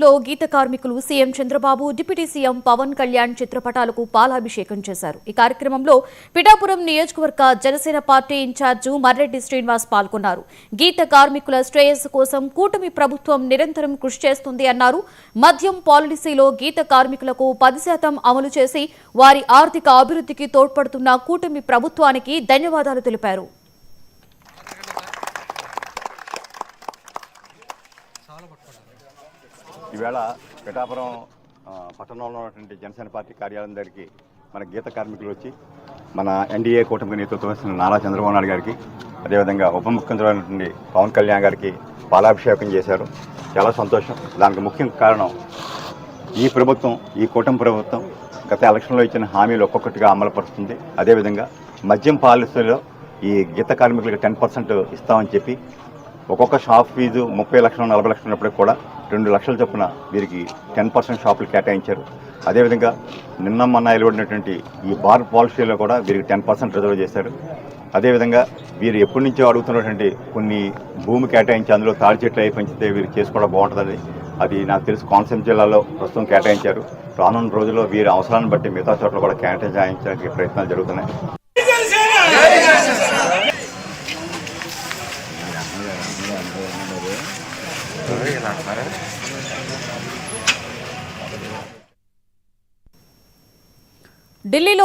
లో గీత కార్మికులు CM Chandrababu deputy CM Pawan Kalyan చిత్రపటాలకు పాలాభిషేకం చేశారు. ఈ కార్యక్రమంలో పిఠాపురం నియోజకవర్గ జనసేన పార్టీ ఇన్ఛార్జి మర్రెడ్డి శ్రీనివాస్ పాల్గొన్నారు. గీత కార్మికుల శ్రేయస్సు కోసం కూటమి ప్రభుత్వం నిరంతరం కృషి చేస్తుంది అన్నారు. మద్యం పాలసీలో గీత కార్మికులకు 10% అమలు చేసి వారి ఆర్థిక అభివృద్ధికి తోడ్పడుతున్న కూటమి ప్రభుత్వానికి ధన్యవాదాలు తెలిపారు. ఈవేళ పిఠాపురం పట్టణంలో ఉన్నటువంటి జనసేన పార్టీ కార్యాలయం దగ్గరికి మన గీత కార్మికులు వచ్చి మన ఎన్డీఏ కూటమి నేతృత్వం వస్తున్న నారా చంద్రబాబు నాయుడు గారికి, అదేవిధంగా ఉప ముఖ్యమంత్రి అయినటువంటి పవన్ కళ్యాణ్ గారికి పాలాభిషేకం చేశారు. చాలా సంతోషం. దానికి ముఖ్య కారణం ఈ ప్రభుత్వం, ఈ కూటమి ప్రభుత్వం గత ఎలక్షన్లో ఇచ్చిన హామీలు ఒక్కొక్కటిగా అమలుపరుస్తుంది. అదేవిధంగా మద్యం పాలసీలో ఈ గీత కార్మికులకు 10% ఇస్తామని చెప్పి ఒక్కొక్క షాప్ ఫీజు 30 లక్షలు 40 లక్షలు ఉన్నప్పటికీ కూడా 2 లక్షల చొప్పున వీరికి 10% షాపులు కేటాయించారు. అదేవిధంగా నిన్న మొన్న వెలువడినటువంటి ఈ బార్ పాలసీలో కూడా వీరికి 10% రిజర్వ్ చేశారు. అదేవిధంగా వీరు ఎప్పటి నుంచో అడుగుతున్నటువంటి కొన్ని భూమి కేటాయించి అందులో తాడి చెట్లు అయి పెంచితే వీరు చేసుకోవడం బాగుంటుంది. అది నాకు తెలిసి కోనసీమ జిల్లాలో ప్రస్తుతం కేటాయించారు. రానున్న రోజుల్లో వీరి అవసరాన్ని బట్టి మిగతా చోట్ల కూడా కేటాయించడానికి ప్రయత్నాలు జరుగుతున్నాయి. ఢిల్లీలో